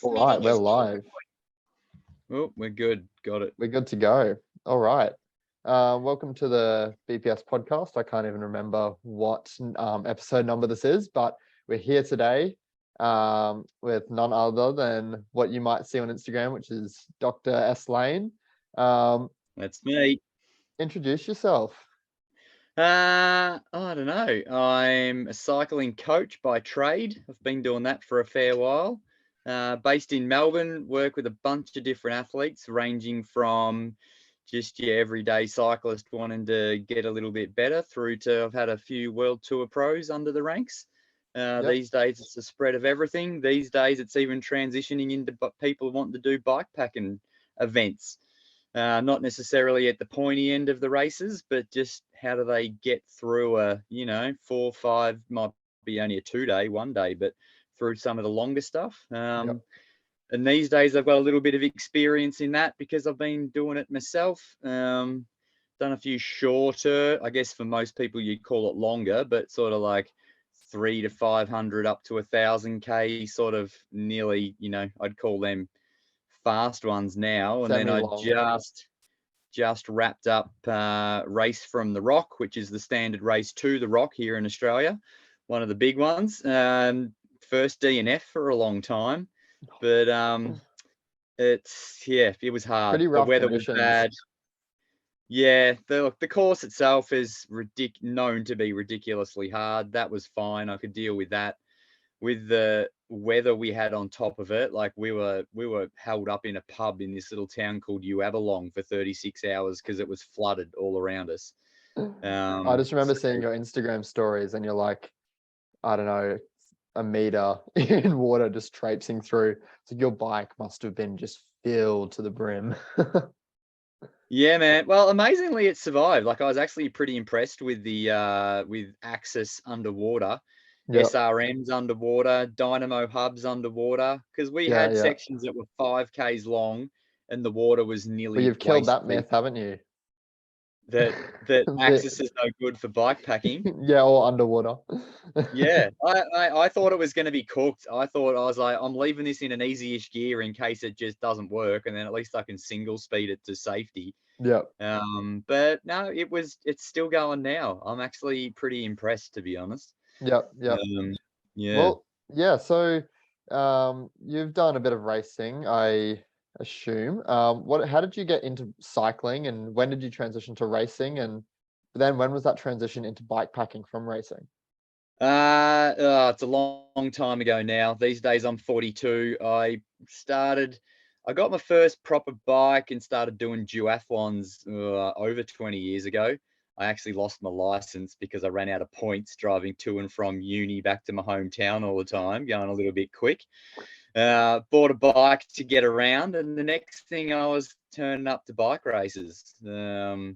All right, we're live. Oh, we're good. Got it. We're good to go. All right. Welcome to the BPS Podcast. I can't even remember what episode number this is, but we're here today with none other than what you might see on Instagram, which is Dr. S. Lane. That's me. Introduce yourself. I don't know. I'm a cycling coach by trade. I've been doing that for a fair while. Based in Melbourne, work with a bunch of different athletes, ranging from just your everyday cyclist wanting to get a little bit better through to I've had a few World Tour pros under the ranks. These days, it's a spread of everything. These days, it's even transitioning into people wanting to do bike packing events. Not necessarily at the pointy end of the races, but just how do they get through 4 or 5, might be only a 2-day, 1 day, but through some of the longer stuff. And these days I've got a little bit of experience in that because I've been doing it myself. Done a few shorter, I guess for most people you'd call it longer, but sort of like 300 to 500 up to 1,000 sort of nearly, I'd call them fast ones now. And then I just wrapped up Race from the Rock, which is the standard race to the Rock here in Australia, one of the big ones. First DNF for a long time, but it was hard. Pretty rough. The weather conditions. was bad. Yeah, the course itself is known to be ridiculously hard. That was fine. I could deal with that. With the weather we had on top of it, like we were held up in a pub in this little town called Uabalong for 36 hours because it was flooded all around us. I just remember seeing your Instagram stories and you're like, I don't know, a meter in water just traipsing through. So your bike must have been just filled to the brim. Yeah, man. Well, amazingly, it survived. Like I was actually pretty impressed with the with Axis underwater. Yep. SRMs underwater, Dynamo hubs underwater, because we had sections that were 5Ks long and the water was nearly. Well, you've killed that myth, haven't you? That Axis is no good for bike packing. Yeah, or underwater. Yeah, I thought it was going to be cooked. I was like, I'm leaving this in an easy-ish gear in case it just doesn't work, and then at least I can single speed it to safety. Yeah. But no, it's still going now. I'm actually pretty impressed, to be honest. Yep. Yeah. Well, yeah. So, you've done a bit of racing, I assume. How did you get into cycling, and when did you transition to racing, and then when was that transition into bike packing from racing? It's a long time ago now. These days I'm 42. I got my first proper bike and started doing duathlons over 20 years ago. I actually lost my license because I ran out of points driving to and from uni back to my hometown all the time, going a little bit quick. Bought a bike to get around, and the next thing I was turning up to bike races. Triathlon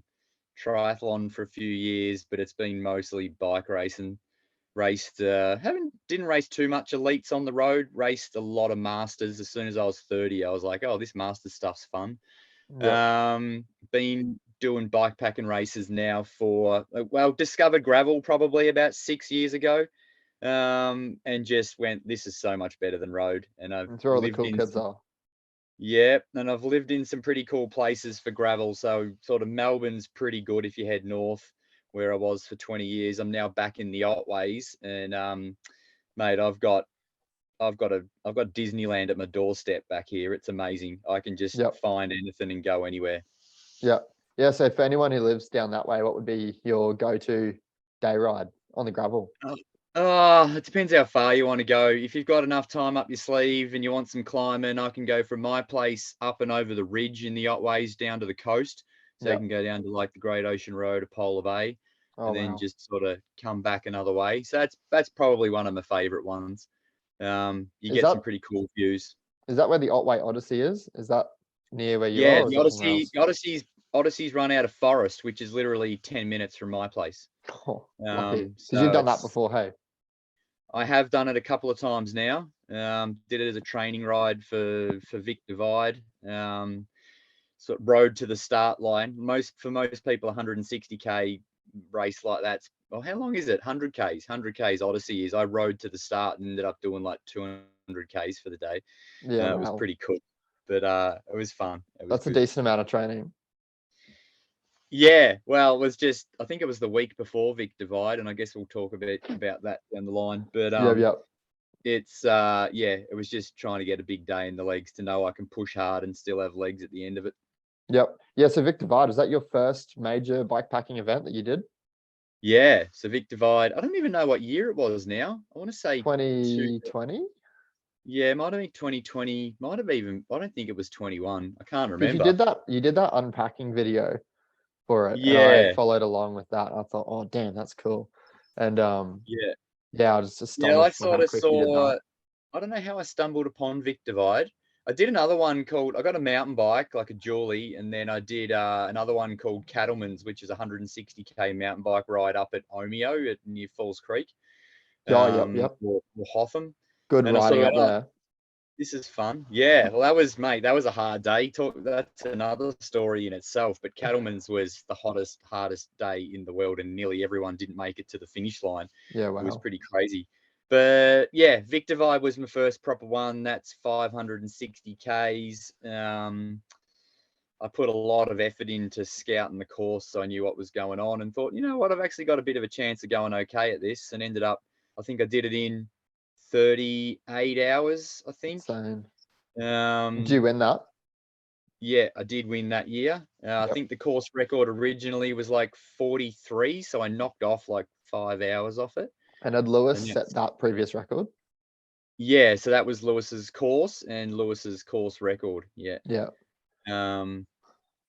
for a few years, but it's been mostly bike racing. Didn't race too much elites on the road. Raced a lot of masters. As soon as I was 30, I was like, oh, this master stuff's fun. Been doing bike packing races now discovered gravel probably about 6 years ago, and just went, this is so much better than road. And That's where all the cool kids are. Yeah, and I've lived in some pretty cool places for gravel. So sort of Melbourne's pretty good if you head north, where I was for 20 years. I'm now back in the Otways, and mate, I've got Disneyland at my doorstep back here. It's amazing. I can just find anything and go anywhere. Yeah. So for anyone who lives down that way, what would be your go-to day ride on the gravel? It depends how far you want to go. If you've got enough time up your sleeve and you want some climbing, I can go from my place up and over the ridge in the Otways down to the coast. So you can go down to like the Great Ocean Road or Polar Bay, and then just sort of come back another way. So that's probably one of my favorite ones. You get some pretty cool views. Is that where the Otway Odyssey is? Is that near where you are? Yeah, the Odyssey's run out of Forest, which is literally 10 minutes from my place. Oh, lucky. Because you've done that before, hey? I have done it a couple of times now. Did it as a training ride for Vic Divide. Sort of rode to the start line. For most people, 160k race like that's, well, how long is it? 100Ks. 100Ks Odyssey is. I rode to the start and ended up doing like Ks for the day. Yeah, It was wow. pretty cool, but it was fun. It was That's a good. decent amount of training. Yeah, well, it was just, I think it was the week before Vic Divide, and I guess we'll talk a bit about that down the line. But Yep. it's yeah, it was just trying to get a big day in the legs to know I can push hard and still have legs at the end of it. Yep. Yeah, so Vic Divide, is that your first major bikepacking event that you did? Yeah, so Vic Divide, I don't even know what year it was now. I want to say 2020? yeah, it might have been 2020, might have even, I don't think it was 21. I can't Because remember. you did that unpacking video for it, and I Yeah, followed along with that. I thought, oh damn, that's cool. And yeah. yeah, I was just Yeah, I astonished by sort how of quick you did that. saw, I don't know how I stumbled upon Vic Divide. I did another one called, I got a mountain bike, like a Julie, and then I did another one called Cattleman's, which is a 160k mountain bike ride up at Omeo near Falls Creek, Oh, yep. or Hotham. Good And I sort riding of up went, oh, there. this is fun. Yeah, well, that was, mate, that was a hard day. That's another story in itself. But Cattleman's was the hardest day in the world, and nearly everyone didn't make it to the finish line. Yeah, It was wow. pretty crazy. But yeah, Vic Divide was my first proper one. That's 560 Ks. I put a lot of effort into scouting the course, so I knew what was going on, and thought, you know what, I've actually got a bit of a chance of going okay at this, and ended up, I think I did it in 38 hours, I think. Insane. Did Um, you win that? yeah, I did win that year. I Yep. think the course record originally was like 43, so I knocked off like 5 hours off it. And had Lewis And set that previous record? yeah, so that was Lewis's course and Lewis's course record. Yeah. Yeah.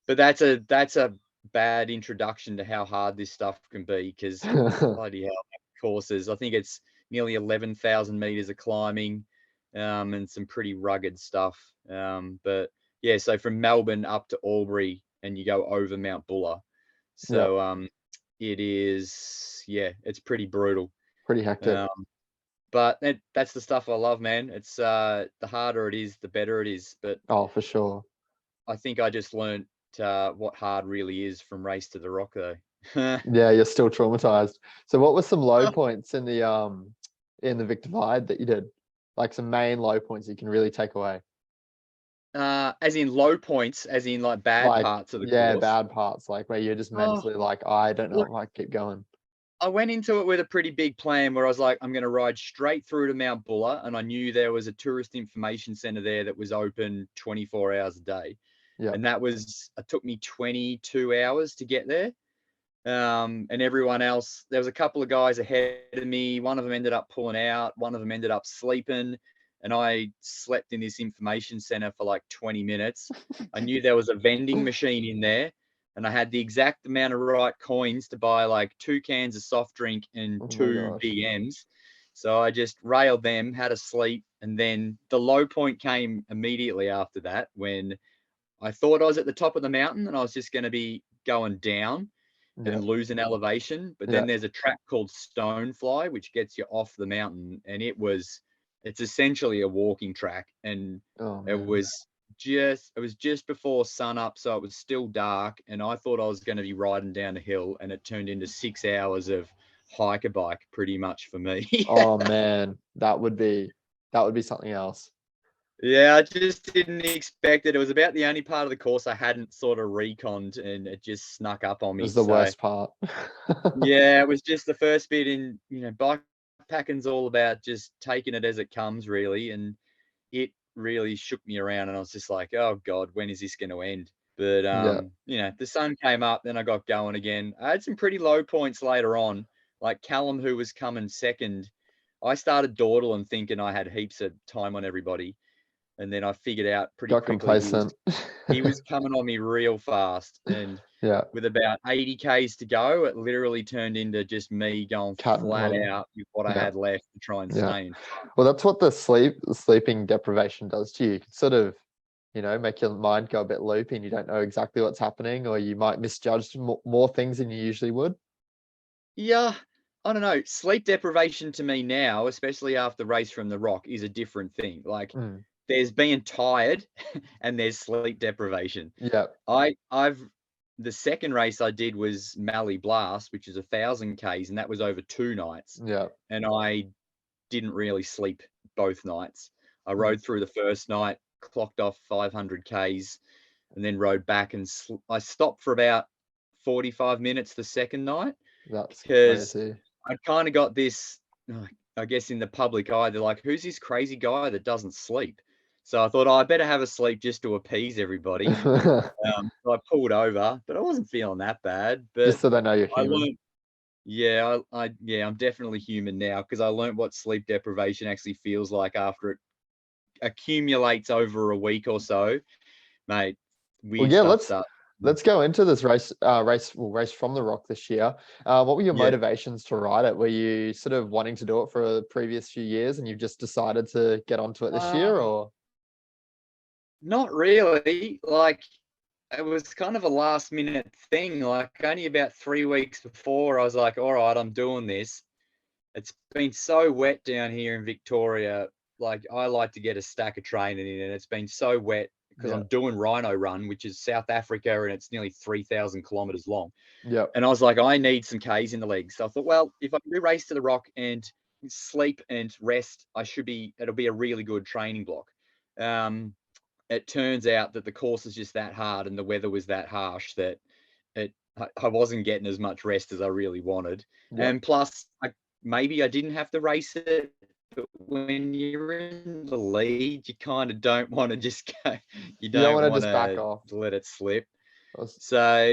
But that's a bad introduction to how hard this stuff can be, because bloody hell, courses. I think it's nearly 11,000 meters of climbing, and some pretty rugged stuff. But yeah, so from Melbourne up to Albury, and you go over Mount Buller. Yep. So it is, yeah, it's pretty brutal. Pretty hectic. Um, but that's the stuff I love, man. It's the harder it is, the better it is. But Oh, for sure. I think I just learned what hard really is from Race to the Rock, though. Yeah, you're still traumatized. So what were some low points in the Vic Divide that you did? Like some main low points you can really take away? As in low points, as in like bad Like, parts of the yeah, course. bad parts, like where you're just Oh, mentally like, I don't know look, if I keep going. I went into it with a pretty big plan where I was like, I'm going to ride straight through to Mount Buller, and I knew there was a tourist information center there that was open 24 hours a day. Yeah. And it took me 22 hours to get there. And everyone else, there was a couple of guys ahead of me. One of them ended up pulling out. One of them ended up sleeping. And I slept in this information center for like 20 minutes. I knew there was a vending machine in there, and I had the exact amount of right coins to buy like 2 cans of soft drink and Oh my 2 gosh. BMs. So I just railed them, had a sleep. And then the low point came immediately after that, when I thought I was at the top of the mountain and I was just going to be going down Yeah. and lose an elevation. But Yeah. then there's a track called Stonefly, which gets you off the mountain. And it's essentially a walking track. And Oh it man. was just before sun up. So it was still dark. And I thought I was going to be riding down a hill, and it turned into 6 hours of hiker bike pretty much for me. Oh man. That would be something else. Yeah, I just didn't expect it. It was about the only part of the course I hadn't sort of reconned, and it just snuck up on It me. was the So worst part. yeah, it was just the first bit in, bikepacking's all about just taking it as it comes, really. And it really shook me around, and I was just like, oh God, when is this going to end? But Yeah. the sun came up, then I got going again. I had some pretty low points later on, like Callum, who was coming second. I started dawdling thinking I had heaps of time on everybody. And then I figured out pretty Got quickly complacent. he was coming on me real fast. And Yeah. with about 80 Ks to go, it literally turned into just me going Cat and flat mouse. out with what I Yeah. had left to try and Yeah. stay in front. Well, that's what the sleeping deprivation does to you. It can sort of, make your mind go a bit loopy and you don't know exactly what's happening, or you might misjudge more things than you usually would. Yeah, I don't know. Sleep deprivation to me now, especially after Race from the Rock, is a different thing. Like, Mm. there's being tired and there's sleep deprivation. Yeah. I've the second race I did was Mallee Blast, which is 1,000 Ks, and that was over 2 nights. Yeah. And I didn't really sleep both nights. I rode through the first night, clocked off 500 Ks, and then rode back, and I stopped for about 45 minutes the second night That's because crazy. I kind of got this, I guess, in the public eye. They're like, who's this crazy guy that doesn't sleep? So I thought, I better have a sleep just to appease everybody. So I pulled over, but I wasn't feeling that bad. But Just so they know you're I human. learned, yeah, I'm definitely human now, because I learned what sleep deprivation actually feels like after it accumulates over a week or so, mate. Well, Weird yeah, stuff starts. let's go into this race from the Rock this year. What were your Yeah. motivations to ride it? Were you sort of wanting to do it for the previous few years and you've just decided to get onto it this year, or? Not really. Like, it was kind of a last minute thing. Like, only about 3 weeks before, I was like, all right, I'm doing this. It's been so wet down here in Victoria. Like, I like to get a stack of training in, and it's been so wet because Yeah. I'm doing Rhino Run, which is South Africa, and it's nearly 3,000 kilometers long. Yep. And I was like, I need some Ks in the legs. So I thought, well, if I can do Race to the Rock and sleep and rest, it'll be a really good training block. It turns out that the course is just that hard and the weather was that harsh that I wasn't getting as much rest as I really wanted. Yep. And plus, maybe I didn't have to race it, but when you're in the lead, you kind of don't want to just go. You don't want to want just back to off. let it slip. So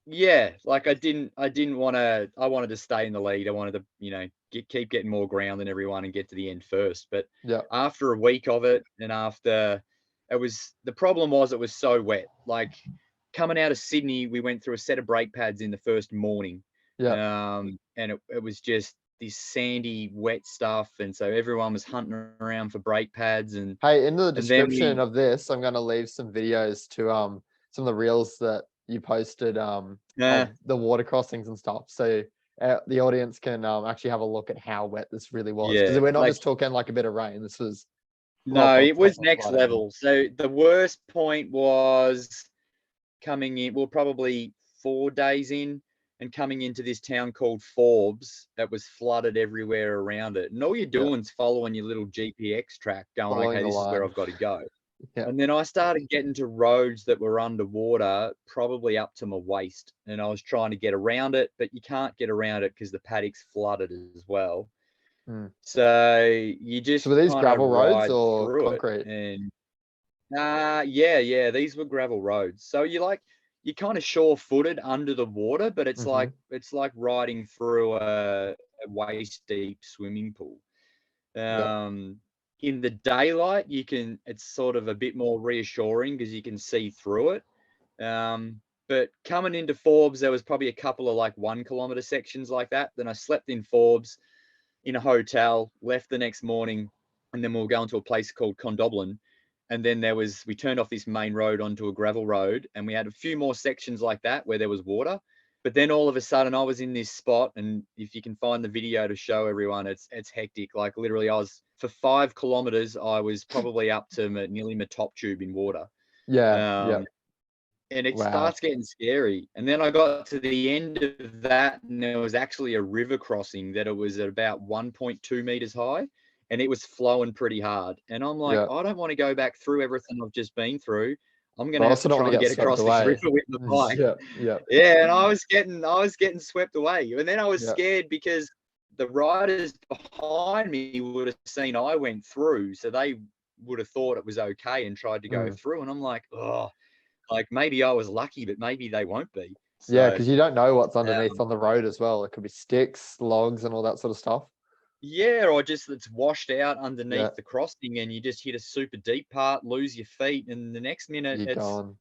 yeah, like I didn't want to. I wanted to stay in the lead. I wanted to, keep getting more ground than everyone and get to the end first. But Yeah. after a week of it, and the problem was it was so wet. Like, coming out of Sydney, we went through a set of brake pads in the first morning. Yeah. And it was just this sandy, wet stuff. And so everyone was hunting around for brake pads. And Hey, in the and then description of this, I'm going to leave some videos to some of the reels that you posted of the water crossings and stuff. So the audience can actually have a look at how wet this really was. Because yeah, we're not like, just talking like a bit of rain. This was no, it was proper next flooding. level. So the worst point was coming in, well, probably 4 days in, and coming into this town called Forbes that was flooded everywhere around it. And all you're doing is following your little GPX track going, Following okay, the this is where line. I've got to go. Yeah. And then I started getting to roads that were underwater, probably up to my waist. And I was trying to get around it, but you can't get around it because the paddock's flooded as well. So you just So were these kind of gravel roads ride or through concrete? it. And yeah, these were gravel roads. So you're kind of sure-footed under the water, but it's like riding through a waist-deep swimming pool. In the daylight, it's sort of a bit more reassuring because you can see through it. But coming into Forbes, there was probably a couple of 1 kilometer sections like that. Then I slept in Forbes in a hotel, left the next morning, and then we were going to a place called Condobolin. And then we turned off this main road onto a gravel road, and we had a few more sections like that where there was water. But then all of a sudden I was in this spot, and if you can find the video to show everyone, it's hectic. Like, literally, for 5 kilometers, I was probably up to nearly my top tube in water. Yeah. And it Wow. starts getting scary. And then I got to the end of that, and there was actually a river crossing that it was at about 1.2 meters high, and it was flowing pretty hard. And I'm like, I don't want to go back through everything I've just been through. I'm going to have to try and get across this river with the bike. Yeah, and I was getting swept away. And then I was scared because the riders behind me would have seen I went through, so they would have thought it was okay and tried to go through. And I'm like, like, maybe I was lucky, but maybe they won't be. So, yeah, because you don't know what's underneath on the road as well. It could be sticks, logs, and all that sort of stuff. Yeah, or just it's washed out underneath the crossing, and you just hit a super deep part, lose your feet, and the next minute You're gone.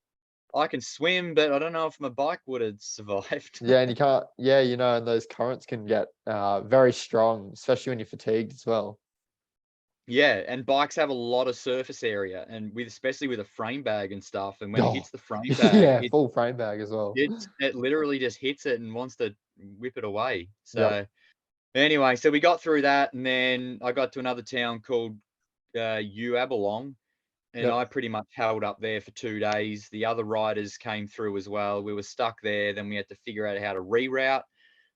I can swim, but I don't know if my bike would have survived. Yeah, and you can't. Yeah, and those currents can get very strong, especially when you're fatigued as well. Yeah, and bikes have a lot of surface area, and especially with a frame bag and stuff. And when it hits the frame bag, full frame bag as well. It literally just hits it and wants to whip it away. So anyway, so we got through that, and then I got to another town called Uabalong, and I pretty much held up there for 2 days. The other riders came through as well. We were stuck there. Then we had to figure out how to reroute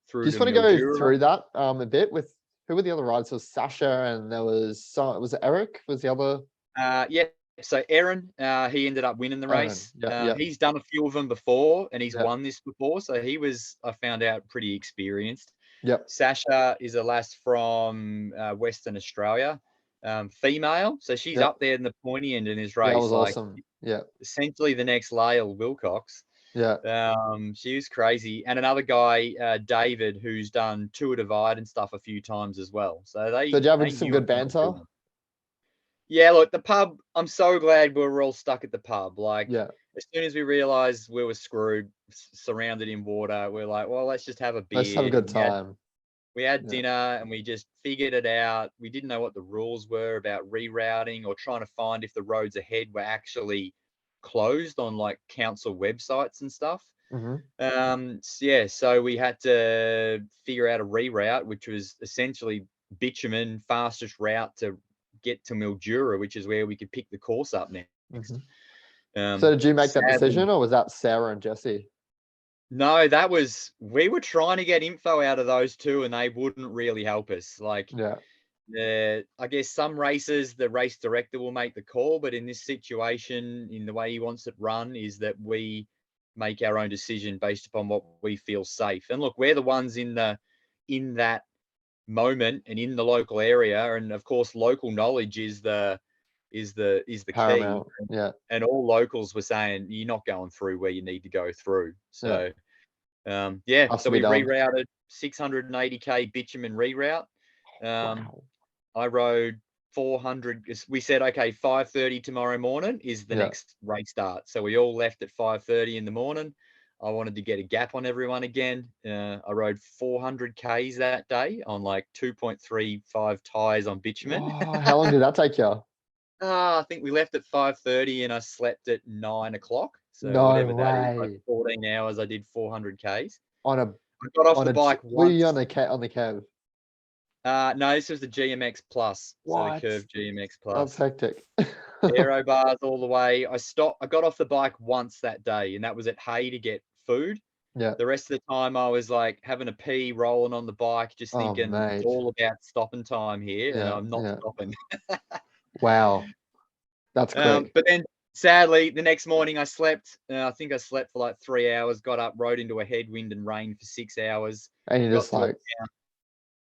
through. Just want to go through that a bit with who were the other riders? It was Sasha, and there was was it Eric? Was the other Yeah. So Aaron, he ended up winning the Aaron. race. Yeah. He's done a few of them before, and he's Yeah. won this before. So he was, I found out, pretty experienced. Yep. Sasha is a lass from Western Australia, female. So she's Yep. up there in the pointy end in his That race, was like awesome. Yeah. essentially the next Lael Wilcox. Yeah. She was crazy. And another guy, David, who's done Tour Divide and stuff a few times as well. So So did you they have some knew good it when they were banter? doing it. Yeah, look, the pub, I'm so glad we were all stuck at the pub. Like, Yeah. as soon as we realized we were screwed, surrounded in water, we're like, well, let's just have a Let's have a beer. good And time. we had Yeah. dinner and we just figured it out. We didn't know what the rules were about rerouting or trying to find if the roads ahead were actually closed on like council websites and stuff. So we had to figure out a reroute, which was essentially bitumen, fastest route to get to Mildura, which is where we could pick the course up next. So did you make that Sadly, decision, or was that Sarah and Jesse? no, we were trying to get info out of those two, and they wouldn't really help us. Like, Yeah. I guess some races, the race director will make the call, but in this situation, in the way he wants it run, is that we make our own decision based upon what we feel safe. And look, we're the ones in that moment and in the local area, and of course, local knowledge is the key. Paramount. Yeah. And all locals were saying you're not going through where you need to go through. So Has so to be we done. rerouted 680k bitumen reroute. Wow. I rode 400. We said, okay, 5:30 tomorrow morning is the Yeah. next race start. So we all left at 5:30 in the morning. I wanted to get a gap on everyone again. I rode 400 Ks that day on like 2.35 tires on bitumen. Wow. How long did that take you? I think we left at 5:30 and I slept at 9 o'clock. So No whatever that is, like way. 14 hours, I did 400 Ks. On a I got off the bike were you once. on the cab? No, this was the GMX Plus. So the What? Curve GMX That's Plus. hectic. Aero bars all the way. I got off the bike once that day, and that was at Hay to get food. Yeah. The rest of the time I was like having a pee, rolling on the bike, just Oh, thinking it's mate. all about stopping time here, and Yeah. I'm not Yeah. stopping. Wow. That's quick. But then sadly, the next morning I slept. I think I slept for like 3 hours, got up, rode into a headwind and rain for 6 hours. And you're just like,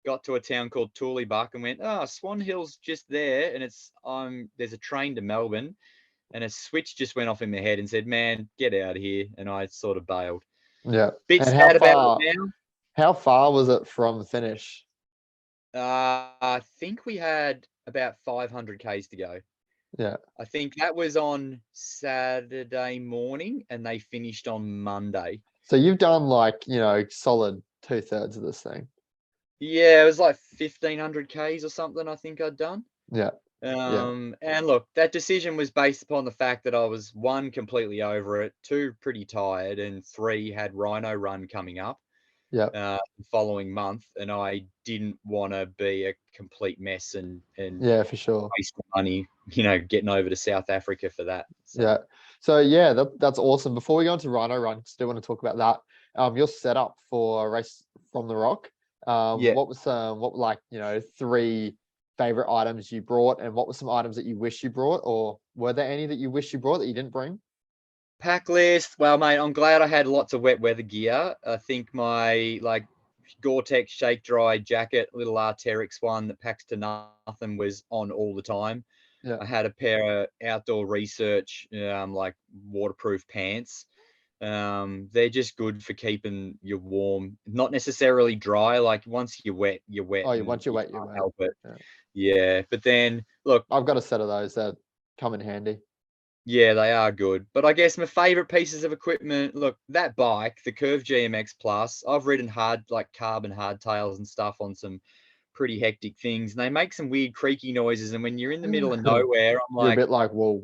Got to a town called Tooleybuck and went, Swan Hill's just there, and there's a train to Melbourne, and a switch just went off in my head and said, man, get out of here. And I sort of bailed. yeah. Bit And sad about it now. how far was it from the finish? I think we had about 500 Ks to go. Yeah. I think that was on Saturday morning and they finished on Monday. So you've done like, solid 2/3 of this thing. Yeah, it was like 1,500 Ks or something I think I'd done. Yeah. And look, that decision was based upon the fact that I was, 1, completely over it, 2, pretty tired, and 3, had Rhino Run coming up the following month, and I didn't want to be a complete mess and Yeah, for sure. waste money, getting over to South Africa for that. So. Yeah. So yeah, that's awesome. Before we go into Rhino Run, still want to talk about that. Your setup for a race from the rock. What was what 3 favorite items you brought, and what were some items that you wish you brought, or were there any that you wish you brought that you didn't bring? Pack list. Well, mate, I'm glad I had lots of wet weather gear. I think my Gore-Tex shake dry jacket, little Arc'teryx one that packs to nothing, was on all the time. Yeah. I had a pair of outdoor research waterproof pants. They're just good for keeping you warm, not necessarily dry. Like once you're wet, you're wet. Oh, once you're wet, you're can't wet. help it. Yeah, but then look, I've got a set of those that come in handy. yeah, they are good. But I guess my favorite pieces of equipment, look, that bike, the Curve GMX Plus, I've ridden carbon hardtails and stuff on some pretty hectic things, and they make some weird creaky noises. And when you're in the middle of nowhere, I'm You're a like, bit like, whoa.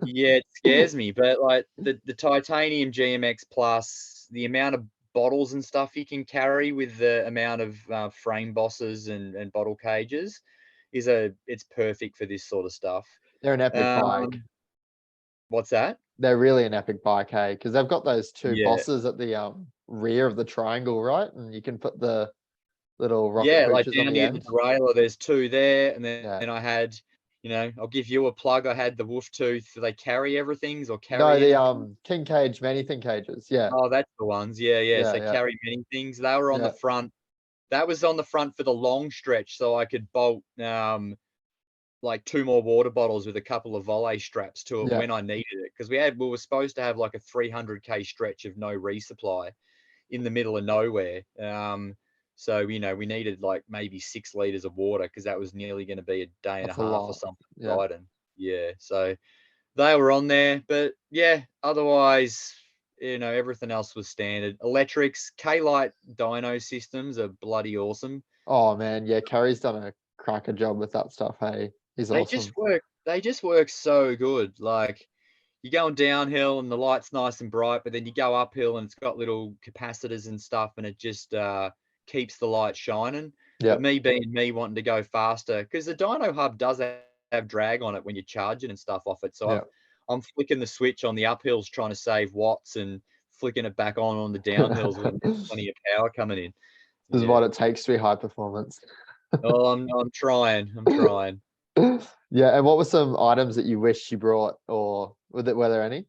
yeah, it scares me. But like the titanium GMX Plus, the amount of bottles and stuff you can carry with the amount of frame bosses and bottle cages it's perfect for this sort of stuff. They're an epic bike. What's that? They're really an epic bike, hey? Because they've got those 2 Yeah. bosses at the rear of the triangle, right? And you can put the little rocket Yeah, like pooches down on the near the end. derailleur, there's 2 there, and then I had I'll give you a plug. I had the wolf tooth. Do they carry everything's or carry No, the anything? king cage, many thing cages. Yeah, Oh, that's the ones. Yeah, yeah. yeah, So yeah, carry many things. They were on the yeah. front. That was on the front for the long stretch, so I could bolt like 2 more water bottles with a couple of volley straps to it Yeah, when I needed it. Because we were supposed to have like a 300K stretch of no resupply in the middle of nowhere. So we needed like maybe 6 liters of water because that was nearly going to be a day and a that's a half or lot. something Yeah, riding. Yeah, so they were on there, but yeah, otherwise, everything else was standard. Electrics, K-Lite dyno systems are bloody awesome. oh man, yeah, Carrie's done a cracker job with that stuff. Hey, he's They awesome. just work. They just work so good. Like you're going downhill and the light's nice and bright, but then you go uphill and it's got little capacitors and stuff, and it just keeps the light shining. Yeah, But me being me wanting to go faster, because the dyno hub does have drag on it when you're charging and stuff off it. So yeah. I'm flicking the switch on the uphills trying to save watts and flicking it back on the downhills when there's This plenty of power coming in. is Yeah. what it takes to be high performance. Oh, I'm trying. I'm trying. Yeah, and what were some items that you wish you brought, or were there any?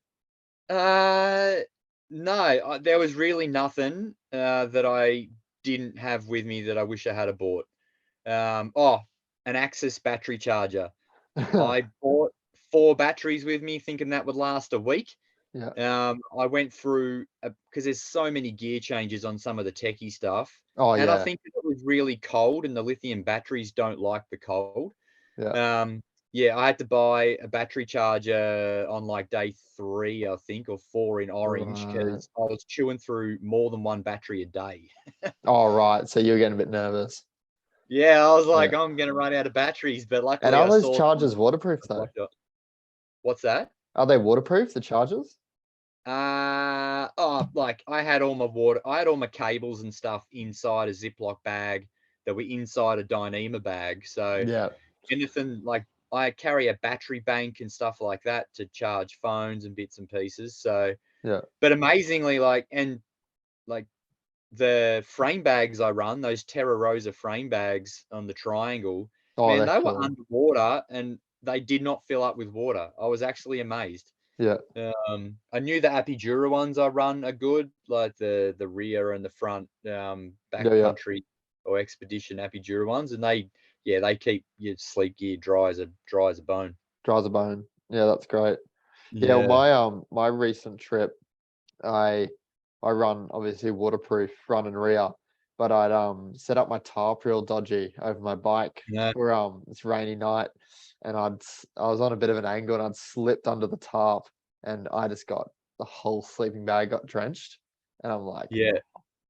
Uh, no, there was really nothing that I didn't have with me that I wish I had bought. An Axis battery charger. I bought 4 batteries with me, thinking that would last a week. Yeah. I went through because there's so many gear changes on some of the techie stuff, Oh and I yeah, think it was really cold, and the lithium batteries don't like the cold. yeah. Um, yeah, I had to buy a battery charger on like day 3, I think, or 4 in Orange Right. because I was chewing through more than 1 battery a day. Oh right. So you're getting a bit nervous. Yeah, I was Yeah. like, I'm gonna run out of batteries, but And luckily are I those saw chargers waterproof though? like what's that? Are they waterproof, the chargers? Like I had all my water, I had all my cables and stuff inside a Ziploc bag that were inside a Dyneema bag. So Yeah. anything like I carry a battery bank and stuff like that to charge phones and bits and pieces. So, Yeah. but amazingly, like the frame bags I run, those Terra Rosa frame bags on the Triangle, Oh, man, they're they were cool. underwater and they did not fill up with water. I was actually amazed. Yeah. I knew the Apidura ones I run are good, like the rear and the front Yeah. Yeah. backcountry or expedition Apidura ones, and they keep your sleep gear dry as a bone. Dries a bone. Yeah, that's great. Yeah, well, Yeah, my recent trip, I I run obviously waterproof front and rear, but I'd set up my tarp real dodgy over my bike yeah, for this rainy night, and I was on a bit of an angle and I'd slipped under the tarp and I just got the whole sleeping bag got drenched, and I'm like, yeah,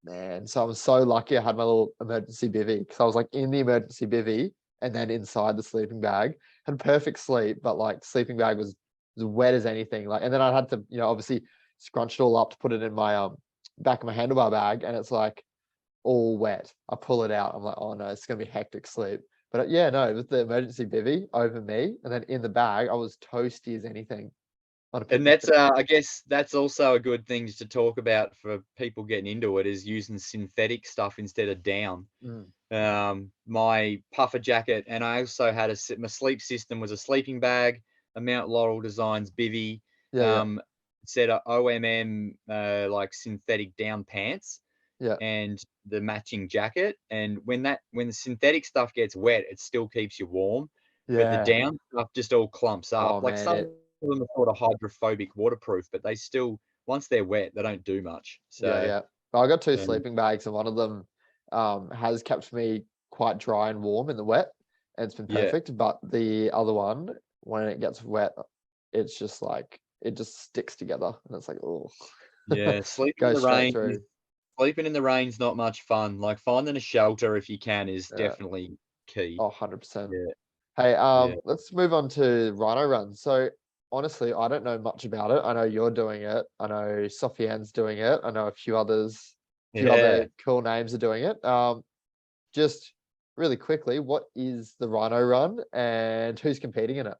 man. So I'm so lucky I had my little emergency bivvy because I was like in the emergency bivvy and then inside the sleeping bag. Had perfect sleep, but like sleeping bag was as wet as anything. Like, and then I had to, obviously scrunch it all up to put it in my back of my handlebar bag, and it's like all wet. I pull it out. I'm like, oh no, it's gonna be hectic sleep. But yeah, no, with the emergency bivvy over me, and then in the bag, I was toasty as anything on a and picnic that's bench. I guess that's also a good thing to talk about for people getting into it is using synthetic stuff instead of down. Mm. My puffer jacket, and I also had my sleep system was a sleeping bag, a Mount Laurel Designs bivvy, Yeah, yeah, um, set a OMM like synthetic down pants yeah, and the matching jacket. And when the synthetic stuff gets wet, it still keeps you warm, but the yeah. down stuff just all clumps up. Oh Like man, some it. of them are sort of hydrophobic, waterproof, but they still once they're wet, they don't do much. Yeah, So yeah. I got two um, sleeping bags, and one of them has kept me quite dry and warm in the wet, and it's been yeah. perfect. But the other one, when it gets wet, it's just like it just sticks together, and it's like, oh, Yeah, sleeping in goes the straight rain through. sleeping in the rain's not much fun. Like finding a shelter if you can is Yeah, definitely key. oh, 100%. Yeah, Hey, yeah, let's move on to Rhino Run. So honestly, I don't know much about it. I know you're doing it. I know Sofiane's doing it. I know a few other yeah. cool names are doing it. Just really quickly, what is the Rhino Run and who's competing in it?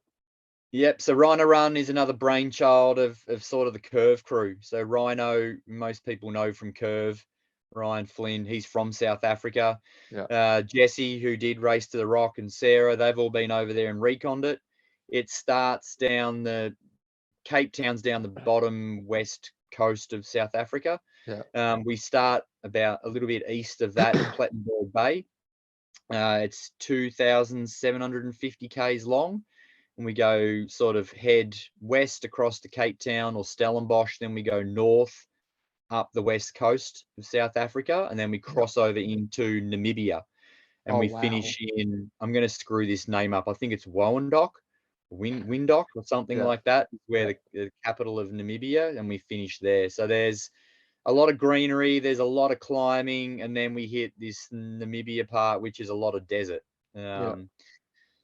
Yep. So Rhino Run is another brainchild of sort of the Curve crew. So Rhino, most people know from Curve, Ryan Flynn. He's from South Africa. Yeah, Jesse, who did Race to the Rock, and Sarah, they've all been over there and reconned it. It starts down Cape Town's down the bottom west coast of South Africa. Yeah. We start about a little bit east of that at Plettenberg Bay. It's 2,750 k's long, and we go sort of head west across to Cape Town or Stellenbosch. Then we go north up the west coast of South Africa, and then we cross over into Namibia, and Oh we wow. finish in. I'm going to screw this name up. I think it's Windhoek, Windhoek or something Yeah. like that, where Yeah. the capital of Namibia, and we finish there. So there's a lot of greenery, there's a lot of climbing, and then we hit this Namibia part, which is a lot of desert. Yeah.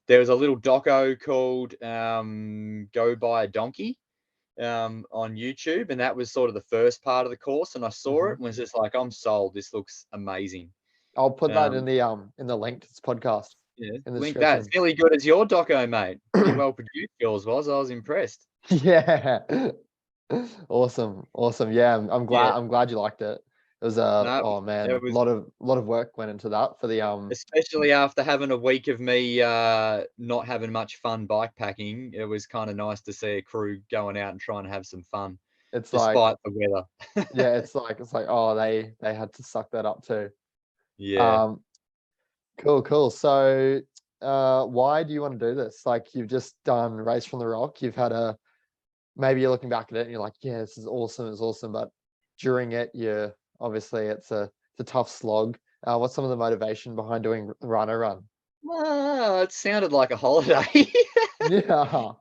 There was a little doco called Go Buy a Donkey on YouTube, and that was sort of the first part of the course, and I saw Mhm. it and was just like, I'm sold. This looks amazing. I'll put that Um, in the link to this podcast yeah, in the link that. It's description. nearly good as your doco, mate. Pretty well produced yours was. I was impressed. Yeah. Awesome. Awesome. Yeah, Yeah, I'm glad you liked it. It was no, oh it man, was a lot of work went into that for the especially after having a week of me not having much fun bike packing. It was kind of nice to see a crew going out and trying to have some fun it's like despite the weather. yeah, it's like oh they had to suck that up too. Yeah. Um cool. So why do you want to do this? Like you've just done Race from the Rock, you've had a maybe you're looking back at it and you're like, yeah, this is awesome, it's awesome, but during it, you're obviously it's a tough slog. What's some of the motivation behind doing Rhino Run? Well, it sounded like a holiday. Yeah.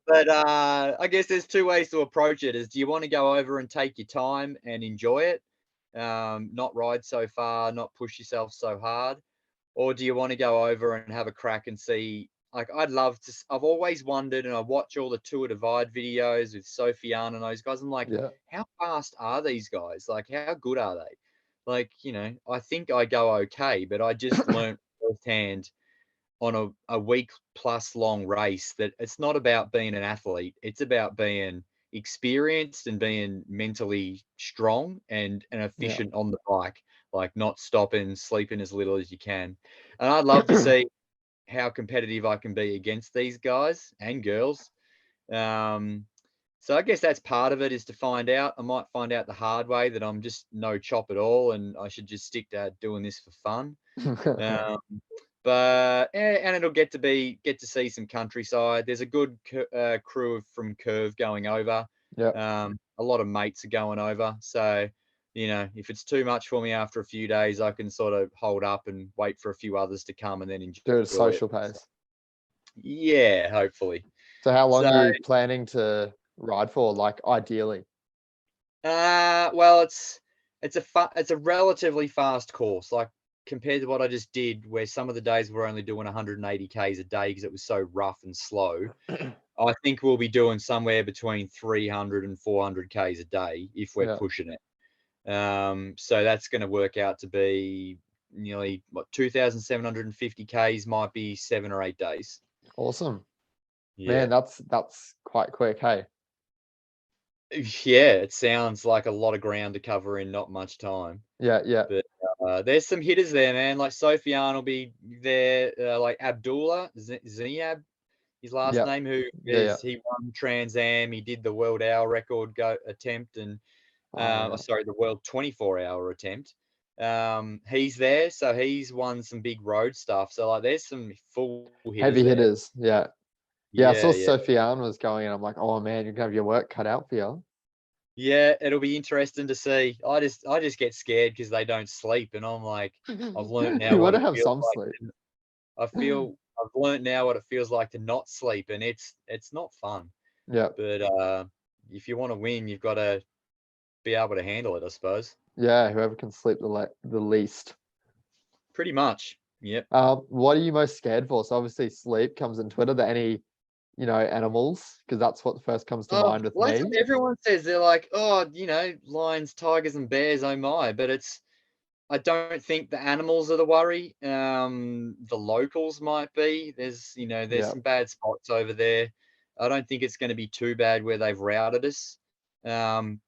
But I guess there's two ways to approach it. Is do you want to go over and take your time and enjoy it, not ride so far, not push yourself so hard, or do you want to go over and have a crack and see? Like I'd love to. I've always wondered, and I watch all the Tour Divide videos with Sofiane and those guys. I'm like, Yeah. how fast are these guys? Like, how good are they? Like, I think I go okay, but I just learned firsthand on a week plus long race that it's not about being an athlete. It's about being experienced and being mentally strong and Yeah. efficient on the bike, like not stopping, sleeping as little as you can. And I'd love to see how competitive I can be against these guys and girls. Um, so I guess that's part of it is to find out. I might find out the hard way that I'm just no chop at all, and I should just stick to doing this for fun. Um, but and it'll get to see some countryside. There's a good crew from Curve going over. Yeah. A lot of mates are going over. So, if it's too much for me after a few days, I can sort of hold up and wait for a few others to come and then Do it at enjoy it. social So, pace. yeah, hopefully. So how long So, are you planning to ride for, like ideally? well, it's a relatively fast course, like compared to what I just did, where some of the days we're only doing 180 k's a day because it was so rough and slow. I think we'll be doing somewhere between 300 and 400 k's a day if we're Yeah. pushing it. So that's going to work out to be nearly 2,750 k's, might be 7 or 8 days. Awesome. Yeah. Man, that's quite quick, hey. Yeah, it sounds like a lot of ground to cover in not much time. Yeah, yeah. But there's some hitters there, man. Like Sofiane will be there, like Abdullah Ziab, his last Yeah. name, who Yeah. he won Trans Am. He did the world hour record attempt, and Oh yeah. sorry, the world 24-hour attempt. He's there, so he's won some big road stuff. So like, there's some full hitters Heavy there. hitters. Yeah. Yeah, I saw Yeah, yeah. Sofiane was going and I'm like, oh man, you're gonna have your work cut out for you. Yeah, it'll be interesting to see. I just get scared because they don't sleep, and I'm like, I've learnt now You what want to it have feels some like. sleep. I've learnt now what it feels like to not sleep, and it's not fun. Yeah. But if you want to win, you've got to be able to handle it, I suppose. Yeah, whoever can sleep the least. Pretty much. Yep. What are you most scared for? So obviously sleep comes into it. Are there any, animals? Because that's what first comes to Oh, mind with well, that's me. what everyone says. They're like, oh, lions, tigers, and bears. Oh my! But I don't think the animals are the worry. The locals might be. There's Yeah. some bad spots over there. I don't think it's going to be too bad where they've routed us. Um,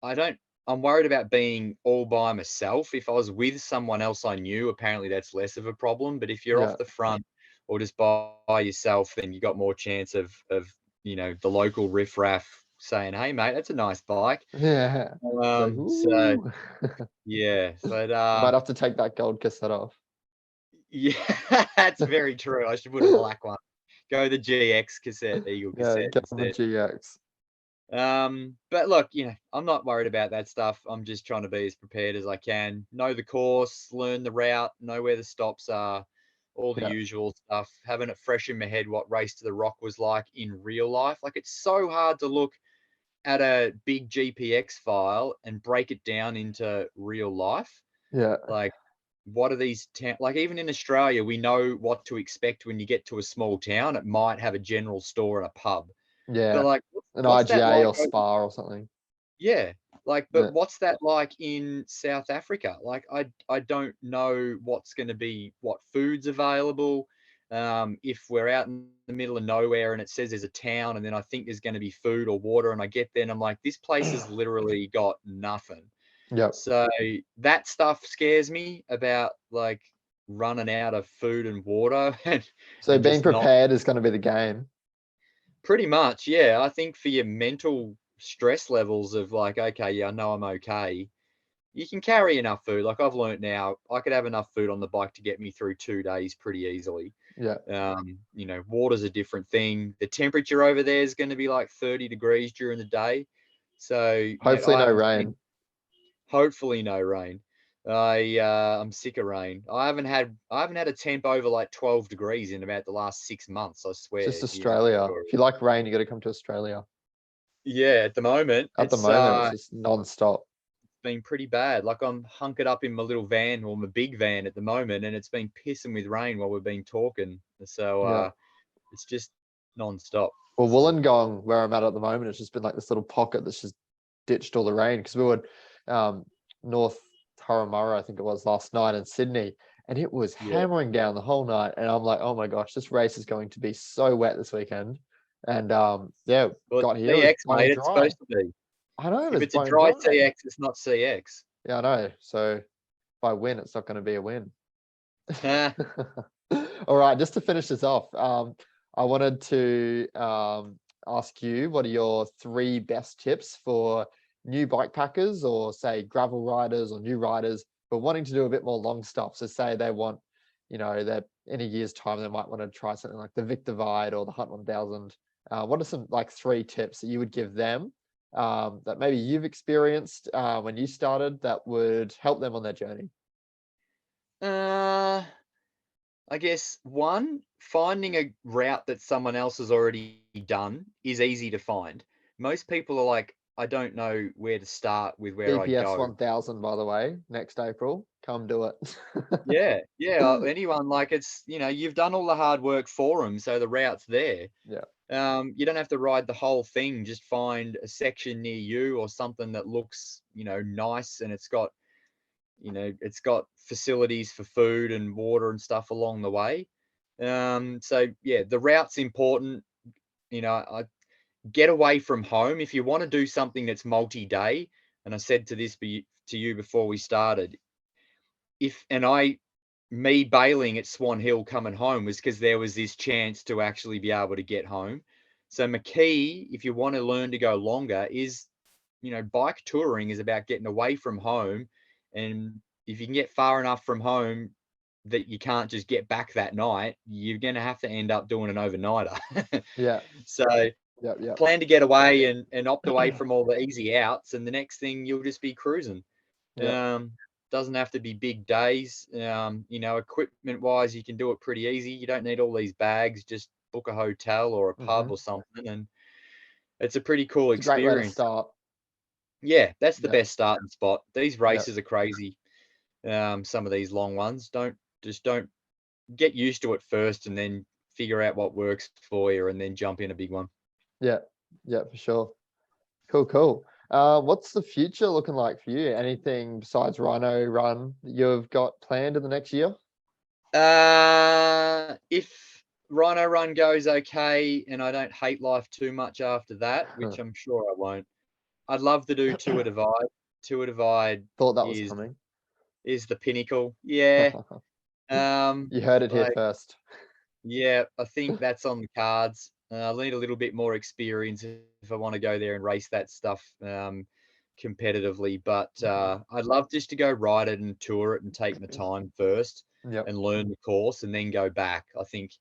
I don't. I'm worried about being all by myself. If I was with someone else I knew, apparently that's less of a problem. But if you're Yeah. off the front or just by yourself, then you got more chance of the local riffraff saying, "Hey mate, that's a nice bike." Yeah. It's like, So ooh. yeah, but I might have to take that gold cassette off. yeah, that's very true. I should put a black one. Go the GX cassette, Eagle Yeah, cassette get on the instead. GX. But look, I'm not worried about that stuff. I'm just trying to be as prepared as I can. Know the course, learn the route, know where the stops are, all the Yeah. usual stuff. Having it fresh in my head what Race to the Rock was like in real life. Like, it's so hard to look at a big GPX file and break it down into real life. Yeah. Like, what are these like, even in Australia, we know what to expect when you get to a small town. It might have a general store and a pub. But Yeah. like, An what's that IGA like? or Spa or something. Yeah, like, Yeah. but what's that like in South Africa? Like, I don't know what's going to be, what food's available. If we're out in the middle of nowhere and it says there's a town, and then I think there's going to be food or water, and I get there and I'm like, this place has literally got nothing. Yep. So that stuff scares me about, like, running out of food and water So and being just not. prepared is going to be the game. Pretty much, yeah. I think for your mental stress levels of, like, okay, yeah, I know I'm okay, you can carry enough food. Like, I've learnt now, I could have enough food on the bike to get me through 2 days pretty easily. Yeah. Water's a different thing. The temperature over there is going to be like 30 degrees during the day. So, mate, Hopefully I no haven't rain. seen, hopefully no rain. I'm sick of rain. I haven't had a temp over like 12 degrees in about the last 6 months, I Just swear. Yeah, Australia. sure. If you like rain, you got to come to Australia. Yeah, at the moment, At the it's moment, it's just non-stop. been pretty bad. Like, I'm hunkered up in my little van, or my big van at the moment, and it's been pissing with rain while we've been talking. So Yeah. it's just non-stop. Well, Wollongong, where I'm at the moment, it's just been like this little pocket that's just ditched all the rain because we were North Turramurra, I think it was last night in Sydney, and it was Yeah. hammering down the whole night. And I'm like, oh my gosh, this race is going to be so wet this weekend. And yeah, Well, got it's here, it was CX, bone mate. It's dry. supposed to be. I know it If was it's a bone dry dry. CX, it's not CX. Yeah, I know. So if I win, it's not going to be a win. All right, just to finish this off, I wanted to ask you, what are your 3 best tips for new bike packers, or say gravel riders or new riders, but wanting to do a bit more long stuff? So say they want, that in a year's time, they might want to try something like the Vic Divide or the Hunt 1000. What are some like 3 tips that you would give them that maybe you've experienced when you started that would help them on their journey? uh, I guess, one, finding a route that someone else has already done is easy to find. Most people are like, I don't know where to start with where I BPS go. 1000, by the way, next April. Come do it. Yeah, yeah. Anyone, like, it's, you've done all the hard work for them, so the route's there. Yeah. You don't have to ride the whole thing. Just find a section near you or something that looks, nice, and it's got facilities for food and water and stuff along the way. So yeah, the route's important. I get away from home if you want to do something that's multi-day. And I said to you before we started, me bailing at Swan Hill coming home was because there was this chance to actually be able to get home. So my key, if you want to learn to go longer, is, bike touring is about getting away from home. And if you can get far enough from home that you can't just get back that night, you're going to have to end up doing an overnighter. Yeah. So Yep. Yep. plan to get away and opt away from all the easy outs, and the next thing you'll just be cruising. Yep. Doesn't have to be big days. Equipment wise, you can do it pretty easy. You don't need all these bags. Just book a hotel or a pub Mm-hmm. or something, and it's a pretty cool It's a great way to experience. start. Yeah, that's the Yep. best starting spot. These Yep. races are crazy. Some of these long ones, don't get used to it first, and then figure out what works for you, and then jump in a big one. Yeah. Yeah, for sure. Cool. What's the future looking like for you? Anything besides Rhino Run that you've got planned in the next year? If Rhino Run goes okay and I don't hate life too much after that, which I'm sure I won't, I'd love to do Tour Divide. Tour Divide Thought that was is coming. is the pinnacle. Yeah. You heard it here Like, first. Yeah, I think that's on the cards. I need a little bit more experience if I want to go there and race that stuff competitively. But I'd love just to go ride it and tour it and take my time first Yep. and learn the course and then go back. I think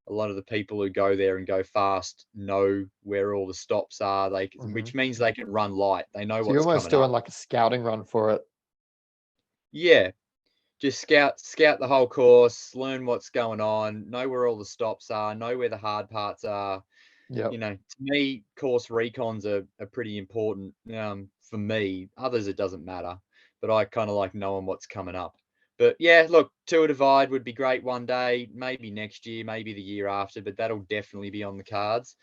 a lot of the people who go there and go fast know where all the stops are. Which means they can run light. They know So you're what's almost coming up. doing like a scouting run for it. Yeah, just scout the whole course, learn what's going on, know where all the stops are, know where the hard parts are. Yep. To me, course recons are pretty important. For me, others it doesn't matter, but I kind of like knowing what's coming up. But yeah, look, Tour Divide would be great one day, maybe next year, maybe the year after, but that'll definitely be on the cards.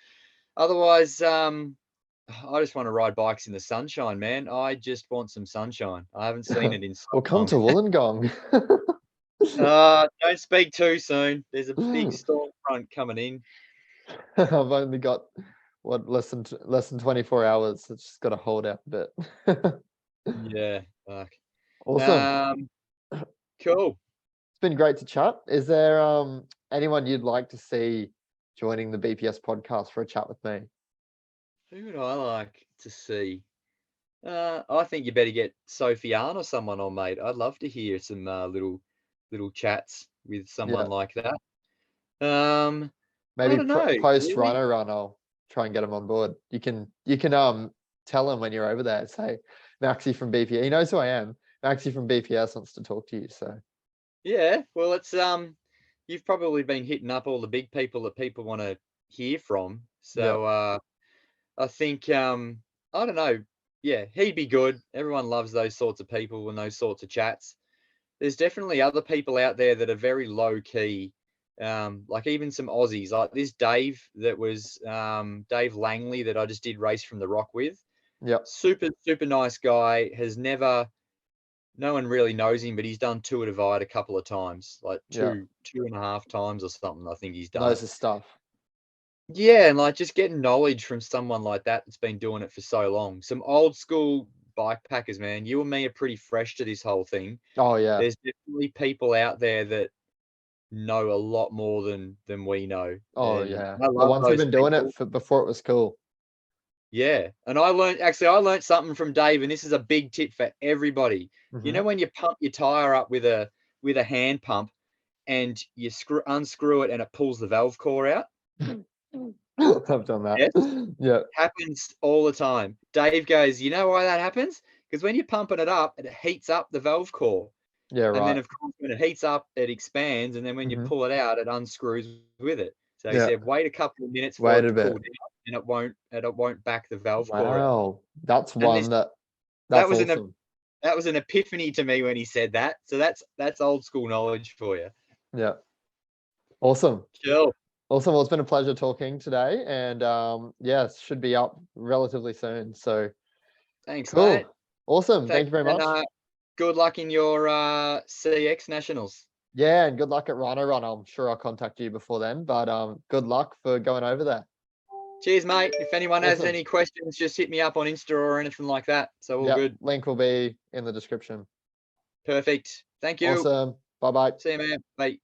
Otherwise, I just want to ride bikes in the sunshine, man. I just want some sunshine. I haven't seen it in so Well, come long. to Wollongong. Don't speak too soon. There's a big storm front coming in. I've only got less than 24 hours. It's just got to hold out a bit. Yeah, fuck. Awesome. Um, cool. It's been great to chat. Is there anyone you'd like to see joining the BPS podcast for a chat with me? Who would I like to see? I think you better get Sophie Arn or someone on, mate. I'd love to hear some little chats with someone Yeah. like that. I Maybe don't know, post really. Rhino Run, I'll try and get him on board. You can tell him when you're over there, say Maxi from BPS. He knows who I am. Maxi from BPS wants to talk to you. So Yeah, well, it's you've probably been hitting up all the big people that people want to hear from. yeah, So I think I don't know. Yeah, he'd be good. Everyone loves those sorts of people and those sorts of chats. There's definitely other people out there that are very low key. Like even some Aussies, like this Dave that was Dave Langley that I just did Race from the Rock with. yeah, Super, super nice guy. No one really knows him, but he's done Tour Divide a couple of times, like yeah. two and a half times or something. I think he's done Knows it. his stuff. Yeah, and like just getting knowledge from someone like that that's been doing it for so long. Some old school bike packers, man. You and me are pretty fresh to this whole thing. Oh yeah, There's definitely people out there that know a lot more than we know, oh and yeah. I The love ones who've those been doing it people. for before it was cool. Yeah, and I learned something from Dave, and this is a big tip for everybody. You know Hmm. when you pump your tire up with a hand pump and you unscrew it and it pulls the valve core out? I've done that. Yes, Yeah, happens all the time. Dave goes, "You know why that happens? Because when you're pumping it up, it heats up the valve core. yeah, And then, right. of course, when it heats up, it expands, and then when you Hmm. pull it out, it unscrews with it." So he Yeah, said, "Wait a couple of minutes for wait it a to cool bit. down, and it won't back the valve core out." Wow, that's And this one that that's was an awesome. that was an epiphany to me when he said that. So that's old school knowledge for you. Yeah, awesome. Cool. Awesome. Well, it's been a pleasure talking today, and yeah, it should be up relatively soon. So Thanks, mate. cool. Awesome. Thank Take you very and much. good luck in your CX nationals. Yeah, and good luck at Rhino Run. I'm sure I'll contact you before then, but good luck for going over there. Cheers, mate. If anyone has Awesome. any questions, just hit me up on Insta or anything like that. So all Yeah, good. link will be in the description. Perfect. Thank you. Awesome. Bye bye. See you, man. Bye.